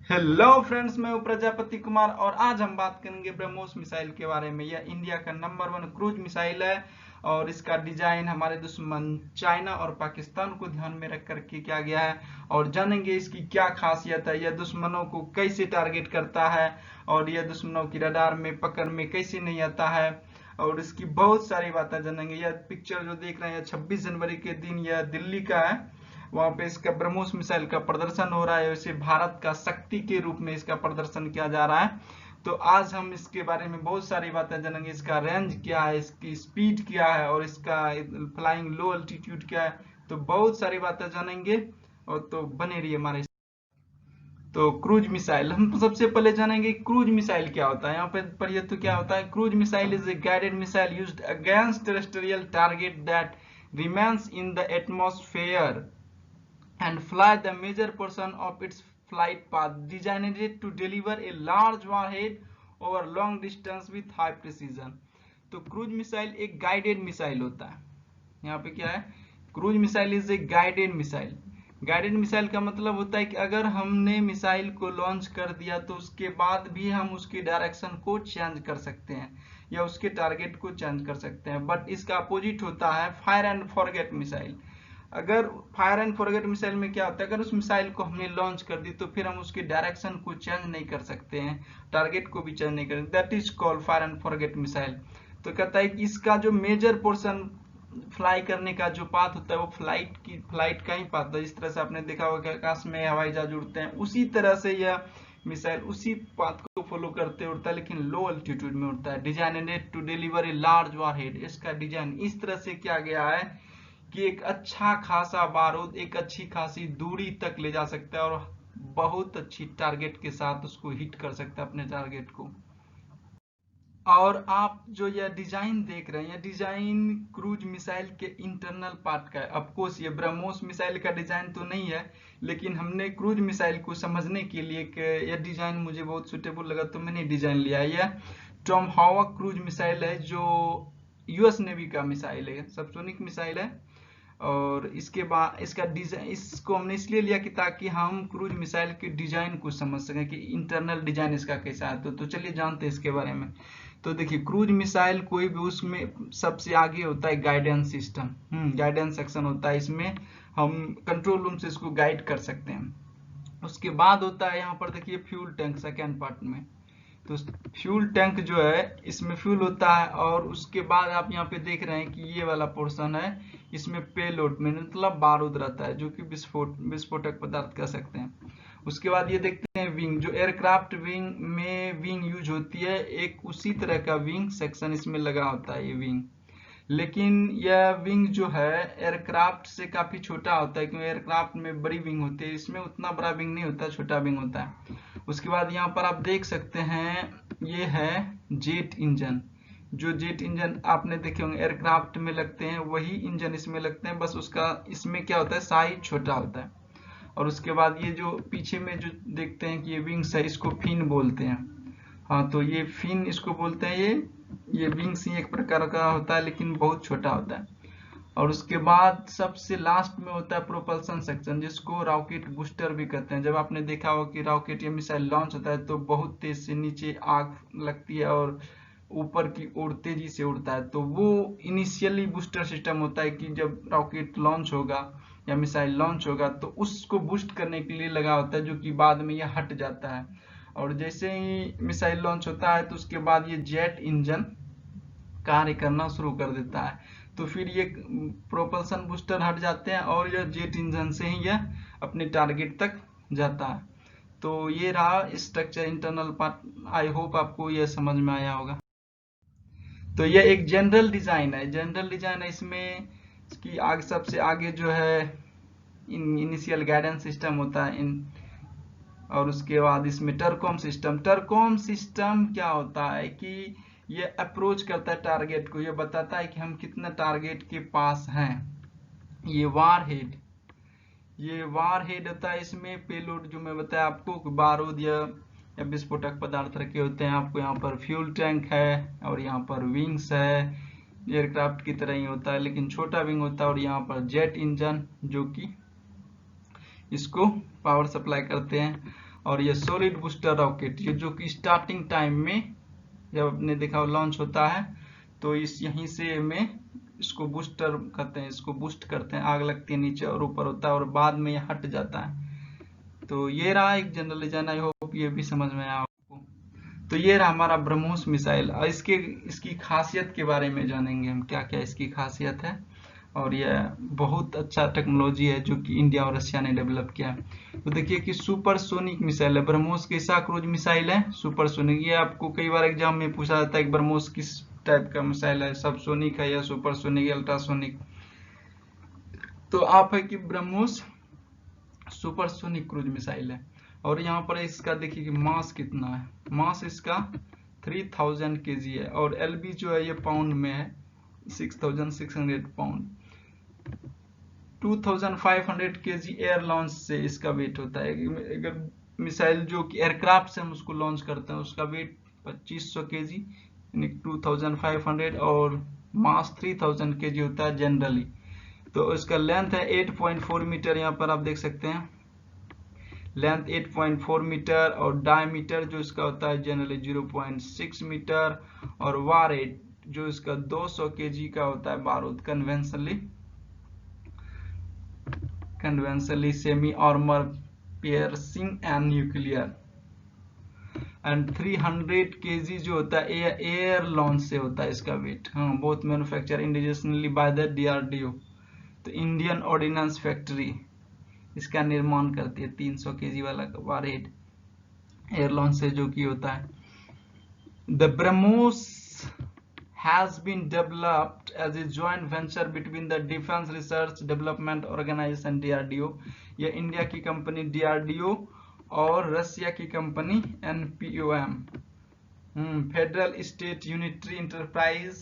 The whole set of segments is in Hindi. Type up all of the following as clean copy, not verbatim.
हेलो फ्रेंड्स, मैं हूं प्रजापति कुमार और आज हम बात करेंगे ब्रह्मोस मिसाइल के बारे में। यह इंडिया का नंबर 1 क्रूज मिसाइल है और इसका डिजाइन हमारे दुश्मन चाइना और पाकिस्तान को ध्यान में रख कर के किया गया है। और जानेंगे इसकी क्या खासियत है, यह दुश्मनों को कैसे टारगेट करता है और यह दुश्मनों की रडार में पकड़ में कैसे नहीं आता है। और इसकी बहुत सारी बातें जानेंगे। यह पिक्चर जो देख रहे हैं 26 जनवरी के दिन यह दिल्ली का है। वहां पे इसका ब्रह्मोस मिसाइल का प्रदर्शन हो रहा है। वैसे भारत का शक्ति के रूप में इसका प्रदर्शन किया जा रहा है। तो आज हम इसके बारे में बहुत सारी बातें जानेंगे। इसका रेंज क्या है, इसकी स्पीड क्या है और इसका फ्लाइंग लो अल्टीट्यूड क्या है। तो बहुत सारी बातें जानेंगे और तो बने रहिए हमारे। तो क्रूज मिसाइल हम तो सबसे पहले जानेंगे क्रूज मिसाइल क्या होता है। यहाँ पे पढ़िए तो क्या होता है। Cruise missile is a guided missile used against terrestrial target that remains in the atmosphere and fly the major portion of its flight path, designed to deliver a large warhead over long distance with high precision। तो क्रूज मिसाइल एक गाइडेड मिसाइल होता है। यहाँ पे क्या है, cruise missile is a guided missile. Guided missile का मतलब होता है कि अगर हमने मिसाइल को लॉन्च कर दिया तो उसके बाद भी हम उसकी डायरेक्शन को चेंज कर सकते हैं या उसके टारगेट को चेंज कर सकते हैं। बट इसका अपोजिट होता है फायर एंड फॉरगेट मिसाइल। अगर फायर एंड फॉरगेट मिसाइल में क्या होता है, अगर उस मिसाइल को हमने लॉन्च कर दी तो फिर हम उसकी डायरेक्शन को चेंज नहीं कर सकते हैं, टारगेट को भी चेंज नहीं कर सकते। That is called fire and forget missile. तो कहता है कि इसका जो मेजर पोर्शन फ्लाई करने का जो पाथ होता है वो फ्लाइट का ही पाथ है। जिस तरह से आपने देखा होगा कि आकाश में हवाई जहाज उड़ते हैं, उसी तरह से यह मिसाइल उसी पाथ को फॉलो करते उड़ता है, लेकिन लो अल्टीट्यूड में उड़ता है। Designed to deliver a large warhead. इसका डिजाइन इस तरह से किया गया है कि एक अच्छा खासा बारूद एक अच्छी खासी दूरी तक ले जा सकता है और बहुत अच्छी टारगेट के साथ उसको हिट कर सकता है अपने टारगेट को। और आप जो यह डिजाइन देख रहे हैं, यह डिजाइन क्रूज मिसाइल के इंटरनल पार्ट का है। ऑफकोर्स ये ब्रह्मोस मिसाइल का डिजाइन तो नहीं है, लेकिन हमने क्रूज मिसाइल को समझने के लिए यह डिजाइन मुझे बहुत सुटेबल लगा तो मैंने डिजाइन लिया। यह टॉमहावक क्रूज मिसाइल है जो यूएस नेवी का मिसाइल है, सबसोनिक मिसाइल है। और इसके बाद इसका डिजाइन इसको हमने इसलिए लिया कि ताकि हम क्रूज मिसाइल के डिजाइन को समझ सकें कि इंटरनल डिजाइन इसका कैसा है। तो चलिए जानते हैं इसके बारे में। तो देखिए, क्रूज मिसाइल कोई भी उसमें सबसे आगे होता है गाइडेंस सिस्टम, गाइडेंस सेक्शन होता है। इसमें हम कंट्रोल रूम से इसको गाइड कर सकते हैं। उसके बाद होता है यहाँ पर देखिए फ्यूल टैंक सेकेंड पार्ट में। तो फ्यूल टैंक जो है इसमें फ्यूल होता है और उसके बाद आप यहाँ पे देख रहे हैं कि ये वाला पोर्शन है, इसमें पेलोड में मतलब बारूद रहता है जो कि विस्फोटक पदार्थ कह सकते हैं। उसके बाद ये देखते हैं विंग, जो एयरक्राफ्ट विंग में विंग यूज होती है, एक उसी तरह का विंग सेक्शन इसमें लगा होता है ये विंग। लेकिन यह विंग जो है एयरक्राफ्ट से काफी छोटा होता है, क्योंकि एयरक्राफ्ट में बड़ी विंग होती है, इसमें उतना बड़ा विंग नहीं होता, छोटा विंग होता है। उसके बाद यहाँ पर आप देख सकते हैं ये है जेट इंजन। जो जेट इंजन आपने देखे होंगे एयरक्राफ्ट में लगते हैं, वही इंजन इसमें लगते हैं, बस उसका इसमें क्या होता है साइज छोटा होता है। और उसके बाद ये जो पीछे में जो देखते हैं कि ये विंग्स है, इसको फिन बोलते हैं। हाँ, तो ये फिन इसको बोलते हैं। ये विंग्स ही एक प्रकार का होता है लेकिन बहुत छोटा होता है। और उसके बाद सबसे लास्ट में होता है प्रोपल्सन सेक्शन, जिसको रॉकेट बूस्टर भी कहते हैं। जब आपने देखा हो कि रॉकेट या मिसाइल लॉन्च होता है तो बहुत तेज से नीचे आग लगती है और ऊपर की ओर तेजी से उड़ता है, तो वो इनिशियली बूस्टर सिस्टम होता है कि जब रॉकेट लॉन्च होगा या मिसाइल लॉन्च होगा तो उसको बूस्ट करने के लिए लगा होता है, जो कि बाद में यह हट जाता है। और जैसे ही मिसाइल लॉन्च होता है तो उसके बाद ये जेट इंजन कार्य करना शुरू कर देता है। तो फिर ये प्रोपल्सन बूस्टर हट जाते हैं और यह जेट इंजन से ही यह अपने टारगेट तक जाता है। तो ये रहा structure internal part. I hope आपको यह समझ में आया होगा। तो यह एक जनरल डिजाइन है, जनरल डिजाइन है। इसमें इसकी आगे सबसे आगे जो है इनिशियल गाइडेंस सिस्टम होता है और उसके बाद इसमें टर्कॉम सिस्टम क्या होता है कि ये अप्रोच करता है टारगेट को, ये बताता है कि हम कितना टारगेट के पास हैं। ये वार हेड होता है। इसमें पेलोड जो मैं बताया आपको, बारूद या विस्फोटक पदार्थ रखे होते हैं। आपको यहाँ पर फ्यूल टैंक है और यहाँ पर विंग्स है। एयरक्राफ्ट की तरह ही होता है लेकिन छोटा विंग होता है। और यहाँ पर जेट इंजन जो कि इसको पावर सप्लाई करते हैं। और ये सॉलिड बूस्टर रॉकेट, ये जो कि स्टार्टिंग टाइम में जब आपने देखा लॉन्च होता है तो इस यहीं से में इसको बूस्टर करते हैं, इसको बूस्ट करते हैं, आग लगती है नीचे और ऊपर होता है और बाद में ये हट जाता है। तो ये रहा एक जनरलाइजेशन, आई होप ये भी समझ में आया आपको। तो ये रहा हमारा ब्रह्मोस मिसाइल। और इसकी खासियत के बारे में जानेंगे हम, क्या क्या इसकी खासियत है। और यह बहुत अच्छा टेक्नोलॉजी है जो कि इंडिया और रशिया ने डेवलप किया है। तो देखिए कि सुपरसोनिक मिसाइल है ब्रह्मोस, कैसा क्रूज मिसाइल है, सुपरसोनिक। ये आपको कई बार एग्जाम में पूछा जाता है कि ब्रह्मोस किस टाइप का मिसाइल है, सबसोनिक है या सुपरसोनिक, अल्ट्रासोनिक। तो आप है कि ब्रह्मोस सुपरसोनिक क्रूज मिसाइल है। और यहाँ पर इसका देखिए कि मास कितना है, मास इसका 3000 kg है और एलबी जो है ये पाउंड में है, 6600 पाउंड। 2500 kg एयर लॉन्च से इसका वेट होता है। अगर मिसाइल जो कि एयरक्राफ्ट से हम उसको लॉन्च करते हैं उसका वेट 2500 kg यानी 2500 और मास 3000 kg होता है जनरली। तो इसका लेंथ है 8.4 मीटर, यहाँ पर आप देख सकते हैं लेंथ 8.4 मीटर और डायमीटर जो इसका होता है जनरली 0.6 मीटर और वारेट जो इसका 200 kg का होता है बारूद conventionally semi armour piercing and nuclear and 300 kg जो होता है एयर लॉन्च से होता है इसका वेट। हाँ, both manufacture indigenously by the DRDO। तो इंडियन ऑर्डिनेंस फैक्ट्री इसका निर्माण करती है 300 kg वाला वारहेड एयर लॉन्च से जो कि होता है। The BrahMos has been developed as a joint venture between the Defense Research Development Organization DRDO, यह इंडिया की कंपनी DRDO और रशिया की company NPOM federal state unitary enterprise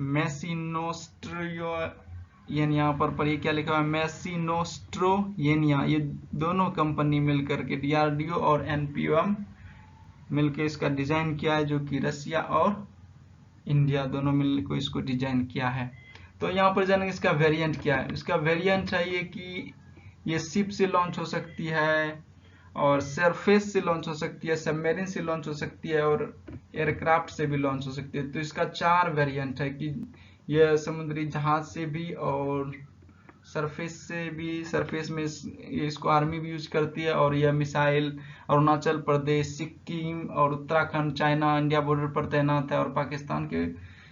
Mashinostroyeniya, यहाँ पर पढ़िए क्या लिखा हुआ है, मैसिनोस्ट्रोयेनिया। ये दोनों कंपनी मिलकर के DRDO और NPOM मिलकर इसका डिजाइन किया है, जो कि रशिया और इंडिया दोनों मिलकर इसको डिजाइन किया है। तो यहाँ पर जानेंगे इसका वेरिएंट क्या है। इसका वेरिएंट है ये कि ये शिप से लॉन्च हो सकती है और सरफेस से लॉन्च हो सकती है, सबमरीन से लॉन्च हो सकती है और एयरक्राफ्ट से भी लॉन्च हो सकती है। तो इसका 4 वेरिएंट है कि यह समुद्री जहाज से भी और सरफेस से भी, सरफेस में इसको आर्मी भी यूज करती है। और यह मिसाइल अरुणाचल प्रदेश, सिक्किम और उत्तराखंड, चाइना इंडिया बॉर्डर पर तैनात है और पाकिस्तान के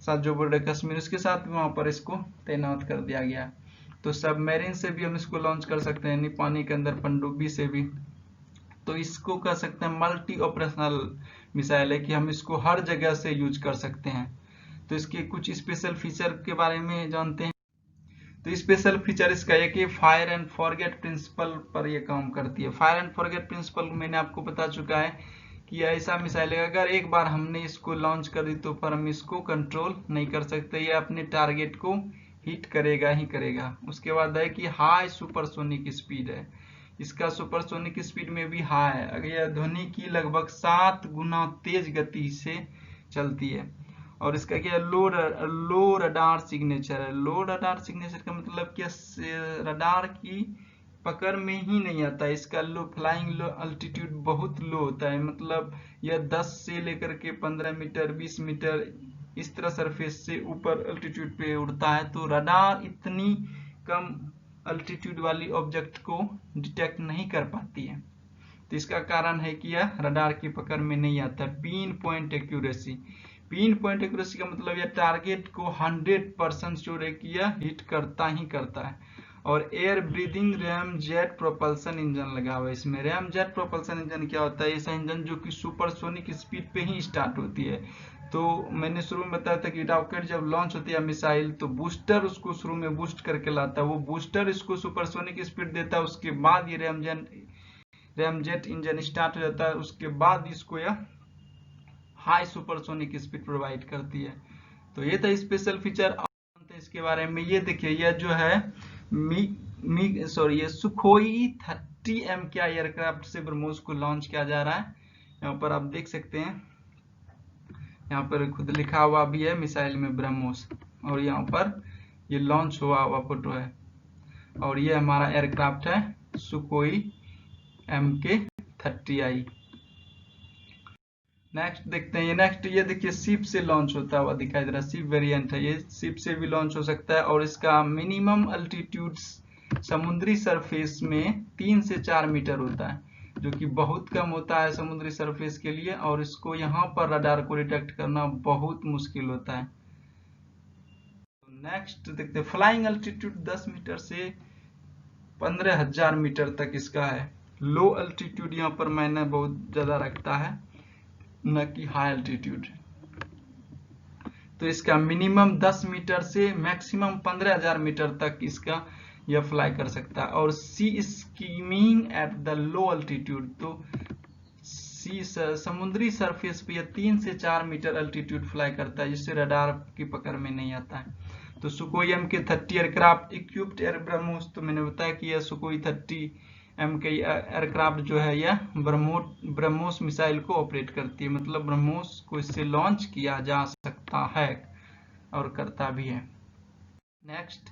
साथ जो बॉर्डर कश्मीर उसके साथ भी वहां पर इसको तैनात कर दिया गया है। तो सबमरीन से भी हम इसको लॉन्च कर सकते हैं, यानी पानी के अंदर पनडुब्बी से भी। तो इसको कह सकते हैं मल्टी ऑपरेशनल मिसाइल है कि हम इसको हर जगह से यूज कर सकते हैं। तो इसके कुछ स्पेशल फीचर के बारे में जानते हैं। तो स्पेशल फीचर इसका है कि फायर एंड फॉरगेट प्रिंसिपल पर यह काम करती है। फायर एंड फॉरगेट प्रिंसिपल मैंने आपको बता चुका है कि ऐसा मिसाइल है अगर एक बार हमने इसको लॉन्च कर दी तो फिर हम इसको कंट्रोल नहीं कर सकते, ये अपने टारगेट को हिट करेगा ही करेगा। उसके बाद है कि हाई सुपरसोनिक स्पीड है, इसका सुपरसोनिक स्पीड में भी हाई है, अगर यह ध्वनि की लगभग 7 गुना तेज गति से चलती है। और इसका क्या लो रडार सिग्नेचर है। लो रडार सिग्नेचर का मतलब क्या, रडार की पकड़ में ही नहीं आता है। इसका लो फ्लाइंग लो अल्टीट्यूड बहुत लो होता है, मतलब यह 10 से लेकर के 15 मीटर 20 मीटर इस तरह सरफेस से ऊपर अल्टीट्यूड पे उड़ता है। तो रडार इतनी कम अल्टीट्यूड वाली ऑब्जेक्ट को डिटेक्ट नहीं कर पाती है। तो इसका कारण है कि यह रडार की पकड़ में नहीं आता। Pin point accuracy, pin point accuracy का मतलब यह टारगेट को 100% श्योर है कि यह हिट करता ही करता है। और air breathing RAM jet propulsion engine लगा हुआ है इसमें। रैम जेट प्रोपल्सन इंजन क्या होता है, ऐसा इंजन जो कि सुपरसोनिक स्पीड पे ही स्टार्ट होती है। तो मैंने शुरू में बताया था कि रॉकेट जब लॉन्च होती है मिसाइल तो बूस्टर उसको शुरू में बूस्ट करके लाता है, वो बूस्टर इसको सुपरसोनिक स्पीड देता है, उसके बाद ये रैम जेट इंजन स्टार्ट हो जाता है, उसके बाद इसको यह हाई सुपरसोनिक स्पीड प्रोवाइड करती है। तो ये था स्पेशल फीचर। इसके बारे में ये देखिए, यह जो है ये सुखोई 30M क्या एयरक्राफ्ट से ब्रह्मोस को लॉन्च किया जा रहा है। यहाँ पर आप देख सकते हैं, यहाँ पर खुद लिखा हुआ भी है मिसाइल में ब्रह्मोस, और यहाँ पर ये लॉन्च हुआ हुआ फोटो है। और ये हमारा एयरक्राफ्ट है सुखोई MK MK30I। नेक्स्ट देखते हैं, ये देखिए शिप से लॉन्च होता हुआ दिखाई दे रहा है, शिप वेरिएंट है, ये शिप से भी लॉन्च हो सकता है। और इसका मिनिमम अल्टीट्यूड समुद्री सरफेस में 3 से 4 मीटर होता है, जो कि बहुत कम होता है समुद्री सरफेस के लिए, और इसको यहाँ पर रडार को डिटेक्ट करना बहुत मुश्किल होता है। नेक्स्ट देखते हैं, फ्लाइंग अल्टीट्यूड 10 मीटर से 15,000 मीटर तक इसका है। लो अल्टीट्यूड यहाँ पर मैंने बहुत ज्यादा रखता है, न कि हाई अल्टीट्यूड। तो इसका मिनिमम 10 मीटर से मैक्सिमम 15,000 मीटर तक इसका यह फ्लाई कर सकता है। और sea skimming at the low altitude, तो सी समुद्री सरफेस पे यह 3 से 4 मीटर अल्टीट्यूड फ्लाई करता है, जिससे रडार की पकड़ में नहीं आता है। तो सुकोई MK30 aircraft equipped air BrahMos, तो मैंने बताया कि यह सुकोई 30 MK एयरक्राफ्ट जो है यह ब्रह्मोस मिसाइल को ऑपरेट करती है, मतलब ब्रह्मोस को इससे लॉन्च किया जा सकता है और करता भी है। Next,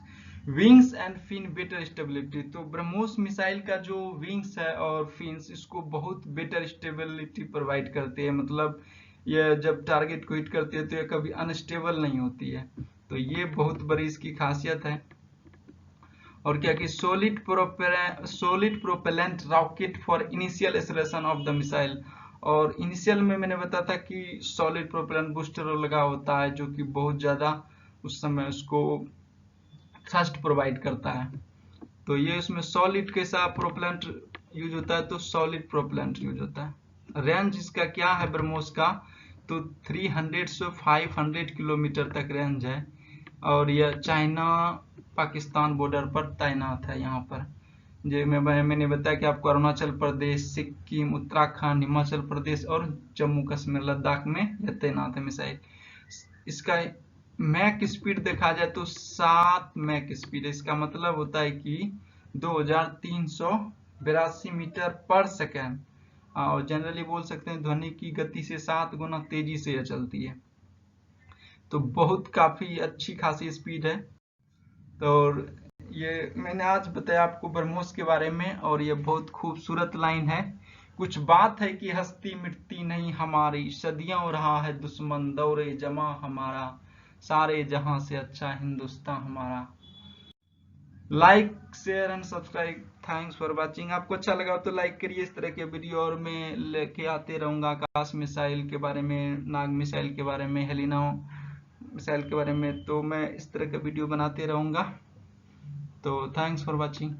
wings and fin better stability, तो ब्रह्मोस मिसाइल का जो विंग्स है और फिन्स इसको बहुत बेटर स्टेबिलिटी प्रोवाइड करते हैं, मतलब यह जब टारगेट को हिट करती है तो यह कभी अनस्टेबल नहीं होती है, तो ये बहुत बड़ी इसकी खासियत है। और क्या कि solid propellant rocket for initial acceleration of the missile, और इनिशियल में मैंने बताया था कि सॉलिड प्रोपेलेंट बूस्टर लगा होता है, जो कि बहुत ज्यादा उस समय उसको थ्रस्ट प्रोवाइड करता है। तो ये उसमें सॉलिड कैसा प्रोपेलेंट यूज होता है, तो सॉलिड प्रोपेलेंट यूज होता है। रेंज इसका क्या है ब्रह्मोस का, तो 300 से 500 किलोमीटर तक रेंज है, और यह चाइना पाकिस्तान बॉर्डर पर तैनात है। यहाँ पर जो मैंने बताया कि आपको अरुणाचल प्रदेश, सिक्किम, उत्तराखंड, हिमाचल प्रदेश और जम्मू कश्मीर, लद्दाख में यह तैनात है मिसाइल। इसका मैक स्पीड देखा जाए तो 7 मैक स्पीड, इसका मतलब होता है कि 2382 मीटर पर सेकेंड, और जनरली बोल सकते हैं ध्वनि की गति से 7 गुना तेजी से यह चलती है, तो बहुत काफी अच्छी खासी स्पीड है। तो ये मैंने आज बताया आपको ब्रह्मोस के बारे में, और ये बहुत खूबसूरत लाइन है। कुछ बात है कि हस्ती मिटती नहीं हमारी, सदियों रहा है दुश्मन दौरे जमा हमारा, सारे जहां से अच्छा हिंदुस्तान हमारा। Like share and subscribe, thanks for watching. आपको अच्छा लगा तो लाइक करिए, इस तरह के वीडियो और मैं लेके आते रहूंगा, आकाश मिसाइल के बारे में, नाग मिसाइल के बारे में, हेलिना मिसाइल के बारे में, तो मैं इस तरह का वीडियो बनाते रहूंगा। तो थैंक्स फॉर वाचिंग।